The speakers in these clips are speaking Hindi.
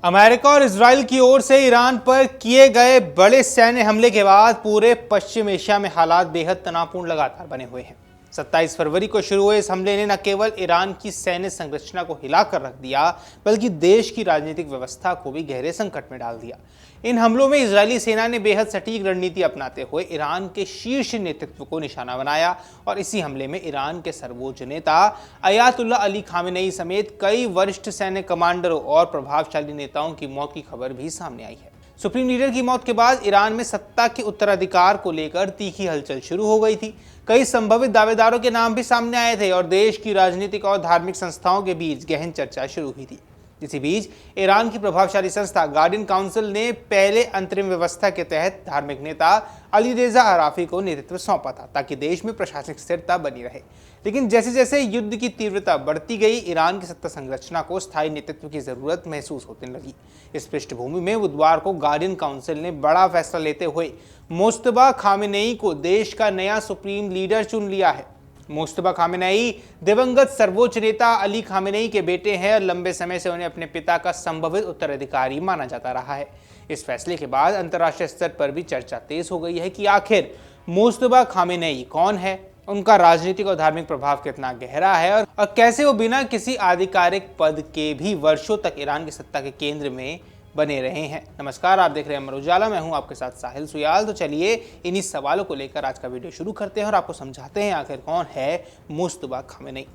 अमेरिका और इजराइल की ओर से ईरान पर किए गए बड़े सैन्य हमले के बाद पूरे पश्चिम एशिया में हालात बेहद तनावपूर्ण लगातार बने हुए हैं। 27 फरवरी को शुरू हुए इस हमले ने न केवल ईरान की सैन्य संरचना को हिलाकर रख दिया, बल्कि देश की राजनीतिक व्यवस्था को भी गहरे संकट में डाल दिया। इन हमलों में इजरायली सेना ने बेहद सटीक रणनीति अपनाते हुए ईरान के शीर्ष नेतृत्व को निशाना बनाया और इसी हमले में ईरान के सर्वोच्च नेता अयातुल्ला अली खामेनेई समेत कई वरिष्ठ सैन्य कमांडरों और प्रभावशाली नेताओं की मौत की खबर भी सामने आई है। सुप्रीम लीडर की मौत के बाद ईरान में सत्ता के उत्तराधिकार को लेकर तीखी हलचल शुरू हो गई थी। कई संभावित दावेदारों के नाम भी सामने आए थे और देश की राजनीतिक और धार्मिक संस्थाओं के बीच गहन चर्चा शुरू हुई थी। इसी बीच ईरान की प्रभावशाली संस्था गार्डियन काउंसिल ने पहले अंतरिम व्यवस्था के तहत धार्मिक नेता अली रेजा अराफी को नेतृत्व सौंपा था, ताकि देश में प्रशासनिक स्थिरता बनी रहे। लेकिन जैसे जैसे युद्ध की तीव्रता बढ़ती गई, ईरान की सत्ता संरचना को स्थायी नेतृत्व की जरूरत महसूस होने लगी। इस पृष्ठभूमि में बुधवार को गार्डियन काउंसिल ने बड़ा फैसला लेते हुए मुस्तफा खामेनेई को देश का नया सुप्रीम लीडर चुन लिया है। मुस्तफा खामेनेई दिवंगत सर्वोच्च नेता अली खामेनेई के बेटे हैं और लंबे समय से उन्हें अपने पिता का संभवित उत्तराधिकारी माना जाता रहा है। इस फैसले के बाद अंतर्राष्ट्रीय स्तर पर भी चर्चा तेज हो गई है कि आखिर मुस्तफा खामेनेई कौन है, उनका राजनीतिक और धार्मिक प्रभाव कितना गहरा है और कैसे वो बिना किसी आधिकारिक पद के भी वर्षों तक ईरान की सत्ता के केंद्र में बने रहे हैं। नमस्कार, आप देख रहे हैं अमर उजाला। मैं हूं आपके साथ साहिल सुयाल। तो चलिए इन्हीं सवालों को लेकर आज का वीडियो शुरू करते हैं और आपको समझाते हैं आखिर कौन है मुस्तफा खामेनेई।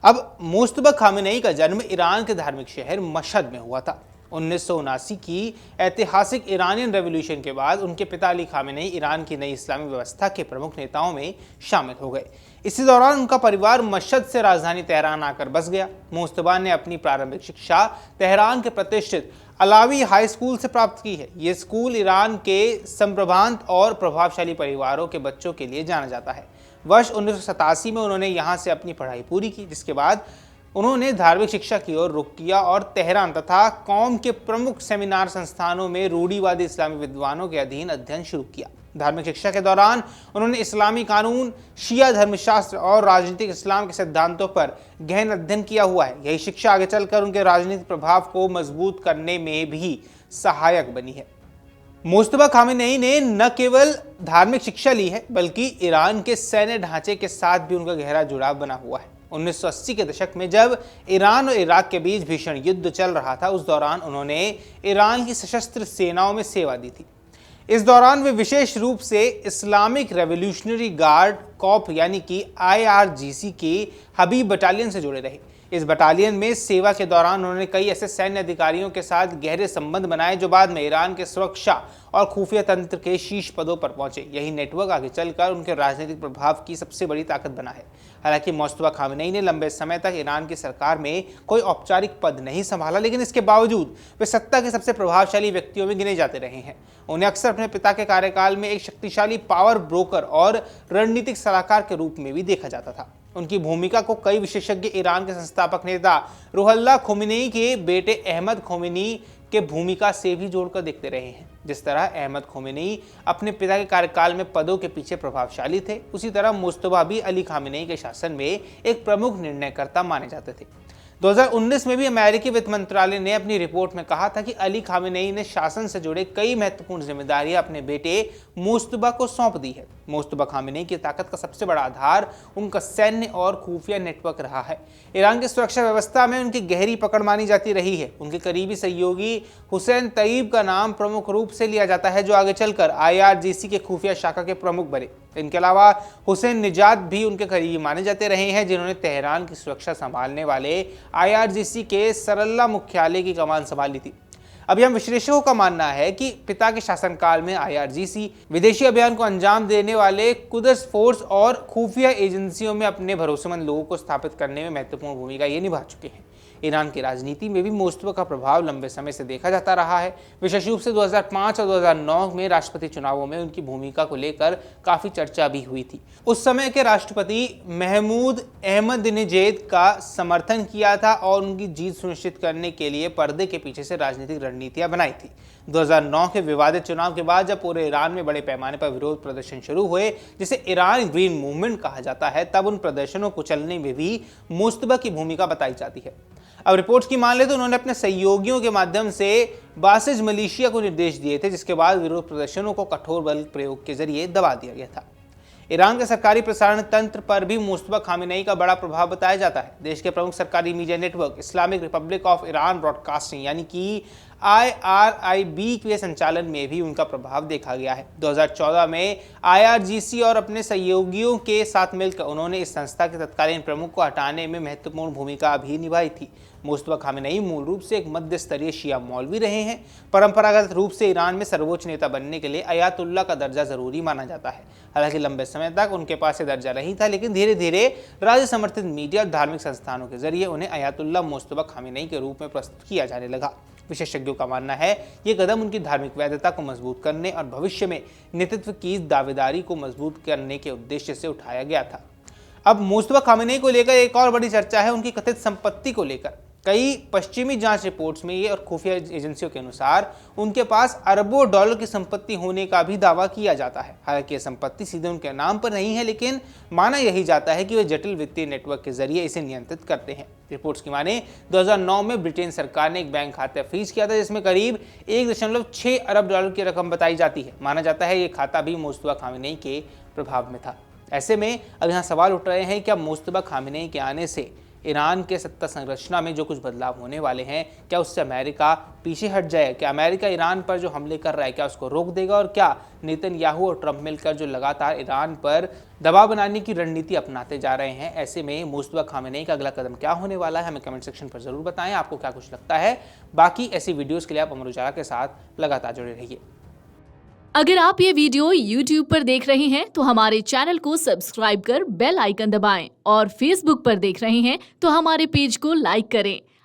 अब मुस्तफा खामेनेई का जन्म ईरान के धार्मिक शहर मशहद में हुआ था। 1979 की ऐतिहासिक ईरानियन रेवोल्यूशन के बाद उनके पिता अली खामेनेई ईरान की नई इस्लामी व्यवस्था के प्रमुख नेताओं में शामिल हो गए। इसी दौरान उनका परिवार मशहद से राजधानी तेहरान आकर बस गया। मुस्तफा ने अपनी प्रारंभिक शिक्षा तेहरान के प्रतिष्ठित अलावी हाई स्कूल से प्राप्त की है। ये स्कूल ईरान के संप्रभात और प्रभावशाली परिवारों के बच्चों के लिए जाना जाता है। वर्ष 1987 में उन्होंने यहाँ से अपनी पढ़ाई पूरी की, जिसके बाद उन्होंने धार्मिक शिक्षा की ओर रुख किया और तेहरान तथा कौम के प्रमुख सेमिनार संस्थानों में रूढ़िवादी इस्लामी विद्वानों के अधीन अध्ययन शुरू किया। धार्मिक शिक्षा के दौरान उन्होंने इस्लामी कानून, शिया धर्मशास्त्र और राजनीतिक इस्लाम के सिद्धांतों पर गहन अध्ययन किया हुआ है। यही शिक्षा आगे चलकर उनके राजनीतिक प्रभाव को मजबूत करने में भी सहायक बनी है। मुस्तफा खामेनेई ने न केवल धार्मिक शिक्षा ली है, बल्कि ईरान के सैन्य ढांचे के साथ भी उनका गहरा जुड़ाव बना हुआ है। 1980 के दशक में जब ईरान और इराक के बीच भीषण युद्ध चल रहा था, उस दौरान उन्होंने ईरान की सशस्त्र सेनाओं में सेवा दी थी। इस दौरान वे विशेष रूप से इस्लामिक रेवोल्यूशनरी गार्ड कॉप यानी कि IRGC की हबीब बटालियन से जुड़े रहे। इस बटालियन में सेवा के दौरान उन्होंने कई ऐसे सैन्य अधिकारियों के साथ गहरे संबंध बनाए जो बाद में ईरान के सुरक्षा और खुफिया तंत्र के शीर्ष पदों पर पहुंचे। यही नेटवर्क आगे चलकर उनके राजनीतिक प्रभाव की सबसे बड़ी ताकत बना है। हालांकि मुस्तफा खामेनेई ने लंबे समय तक ईरान की सरकार में कोई औपचारिक पद नहीं संभाला, लेकिन इसके बावजूद वे सत्ता के सबसे प्रभावशाली व्यक्तियों में गिने जाते रहे हैं। उन्हें अक्सर अपने पिता के कार्यकाल में एक शक्तिशाली पावर ब्रोकर और रणनीतिक सलाहकार के रूप में भी देखा जाता था। उनकी भूमिका को कई विशेषज्ञ ईरान के संस्थापक नेता रूहुल्लाह खोमेनी के बेटे अहमद खोमेनी के भूमिका से भी जोड़कर देखते रहे हैं। जिस तरह अहमद खोमेनी अपने पिता के कार्यकाल में पदों के पीछे प्रभावशाली थे, उसी तरह मुस्तफा भी अली खामेनेई के शासन में एक प्रमुख निर्णयकर्ता माने जाते थे। 2019 में भी अमेरिकी वित्त मंत्रालय ने अपनी रिपोर्ट में कहा था कि अली खामेनेई ने शासन से जुड़े कई महत्वपूर्ण जिम्मेदारियां अपने बेटे मुस्तफा को सौंप दी है। मुस्तफा खामेनेई की ताकत का सबसे बड़ा आधार उनका सैन्य और खुफिया नेटवर्क रहा है। ईरान की सुरक्षा व्यवस्था में उनकी गहरी पकड़ मानी जाती रही है। उनके करीबी सहयोगी हुसैन तैयब का नाम प्रमुख रूप से लिया जाता है, जो आगे चलकर IRGC के खुफिया शाखा के प्रमुख बने। इनके अलावा हुसैन निजात भी उनके करीबी माने जाते रहे हैं, जिन्होंने तेहरान की सुरक्षा संभालने वाले IRGC के सरल्ला मुख्यालय की कमान संभाली थी। अभी हम विश्लेषकों का मानना है कि पिता के शासनकाल में IRGC विदेशी अभियान को अंजाम देने वाले कुद्स फोर्स और खुफिया एजेंसियों में अपने भरोसेमंद लोगों को स्थापित करने में महत्वपूर्ण भूमिका ये निभा चुके हैं। ईरान की राजनीति में भी मुस्तफा का प्रभाव लंबे समय से देखा जाता रहा है। विशेष रूप से 2005 और 2009 में राष्ट्रपति चुनावों में उनकी भूमिका को लेकर काफी चर्चा भी हुई थी। उस समय के राष्ट्रपति महमूद अहमदिनेजेद का समर्थन किया था और उनकी जीत सुनिश्चित करने के लिए पर्दे के पीछे से राजनीतिक रणनीतियां बनाई थी। 2009 के विवादित चुनाव के बाद जब पूरे ईरान में बड़े पैमाने पर विरोध प्रदर्शन शुरू हुए, जिसे ईरान ग्रीन मूवमेंट कहा जाता है, तब उन प्रदर्शनों को चलने में भी मुस्तफा की भूमिका बताई जाती है। अब रिपोर्ट्स की मान ले तो उन्होंने अपने सहयोगियों के माध्यम से बासिज मलेशिया को निर्देश दिए थे, जिसके बाद विरोध प्रदर्शनों को कठोर बल प्रयोग के जरिए दबा दिया गया था। ईरान के सरकारी प्रसारण तंत्र पर भी मुस्तफा खामेनेई का बड़ा प्रभाव बताया जाता है। देश के प्रमुख सरकारी media network Islamic Republic of Iran broadcasting यानी कि IRIB के संचालन में भी उनका प्रभाव देखा गया है। 2014 में IRGC और अपने सहयोगियों के साथ मिलकर उन्होंने इस संस्था के तत्कालीन प्रमुख को हटाने में महत्वपूर्ण भूमिका भी निभाई थी। मुस्तफा खामेनेई मूल रूप से एक मध्य स्तरीय शिया मौलवी रहे हैं। परंपरागत रूप से ईरान में सर्वोच्च नेता बनने के लिए अयातुल्ला का दर्जा जरूरी माना जाता है। हालांकि लंबे समय तक उनके पास यह दर्जा नहीं था, लेकिन धीरे धीरे राज्य समर्थित मीडिया और धार्मिक संस्थानों के जरिए उन्हें अयातुल्ला मुस्तफा खामेनेई के रूप में प्रस्तुत किया जाने लगा। विशेषज्ञों का मानना है ये कदम उनकी धार्मिक वैधता को मजबूत करने और भविष्य में नेतृत्व की दावेदारी को मजबूत करने के उद्देश्य से उठाया गया था। अब मुस्तफा खामेनेई को लेकर एक और बड़ी चर्चा है उनकी कथित संपत्ति को लेकर। कई पश्चिमी जांच रिपोर्ट्स में ये और खुफिया एजेंसियों के अनुसार उनके पास अरबों डॉलर की संपत्ति होने का भी दावा किया जाता है। हालांकि ये संपत्ति सीधे उनके नाम पर नहीं है, लेकिन माना यही जाता है कि वे जटिल वित्तीय नेटवर्क के जरिए इसे नियंत्रित करते हैं। रिपोर्ट्स की माने 2009 में ब्रिटेन सरकार ने एक बैंक खाता फ्रीज किया था, जिसमें करीब 1.6 अरब डॉलर की रकम बताई जाती है। माना जाता है ये खाता भी मुस्तफा खामेनेई के प्रभाव में था। ऐसे में अब यहाँ सवाल उठ रहे हैं, क्या मुस्तफा खामेनेई के आने से ईरान के सत्ता संरचना में जो कुछ बदलाव होने वाले हैं, क्या उससे अमेरिका पीछे हट जाएगा? क्या अमेरिका ईरान पर जो हमले कर रहा है क्या उसको रोक देगा? और क्या नेतन्याहू और ट्रंप मिलकर जो लगातार ईरान पर दबाव बनाने की रणनीति अपनाते जा रहे हैं, ऐसे में मुस्तफा खामेनेई का अगला कदम क्या होने वाला है? हमें कमेंट सेक्शन पर जरूर बताएं आपको क्या कुछ लगता है। बाकी ऐसी वीडियोस के लिए आप अमर उजाला के साथ लगातार जुड़े रहिए। अगर आप ये वीडियो YouTube पर देख रहे हैं तो हमारे चैनल को सब्सक्राइब कर बेल आइकन दबाएं और Facebook पर देख रहे हैं तो हमारे पेज को लाइक करें।